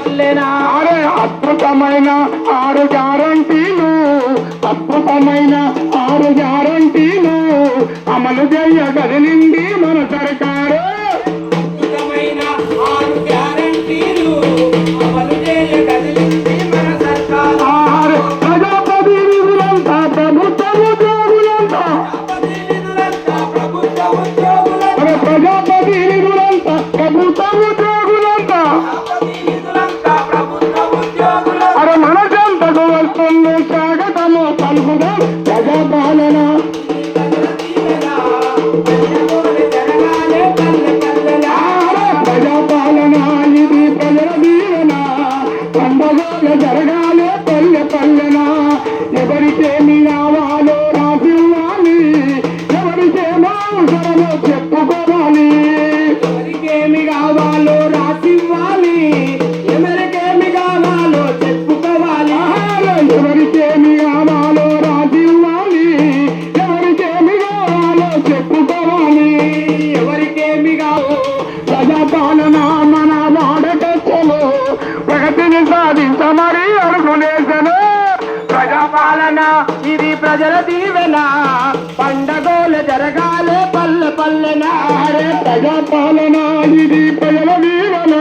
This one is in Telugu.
అరే అద్భుతమైన 6 గ్యారంటీలు, అద్భుతమైన 6 గ్యారంటీలు అమలు చేయగలిగింది మన సర్కారు. అద్భుతమైన 6 గ్యారంటీలు అమలు చేయగలిగింది మన సర్కారు. ప్రజాప్రతినిధులంతా ప్రభుత్వ ఉద్యోగులంతా, ప్రజాప్రతినిధులంతా ప్రభుత్వ ఉద్యోగులంతా, ప్రజాప్రతినిధులంతా ప్రభుత్వ ఉద్యోగులంతా అరే మన జంతకు వస్తుంది స్వాగతము పలుకుదాం. ప్రజాపాలన ప్రజాపాలన ఇది ప్రజల దీవెన, పండుగలు జరగాలే పల్లె పల్లెన. ఎవరికేమి కావాలో రాసివ్వాలి, ఎవరికేమో అవసరమో చెప్పుకోవాలి. ఎవరికేమి కావాలో రాసివ్వాలి, ఎవరికేమి కావాలో చెప్పుకోవాలి. ఎవరికేమి కావాలో రాసివ్వాలి, ఎవరికేమి కావాలో చెప్పుకోవాలి. ఎవరికేమి కావాలో ప్రజాపాలన మన వాడకచ్చలు, ప్రగతిని సాధించమని అడుగులేసను. ప్రజాపాలన ఇది ప్రజల దీవెన, పండగోలు జరగాలే పల్లె పల్లెన. ప్రజాపాలన ఇది ప్రజల దీవెన,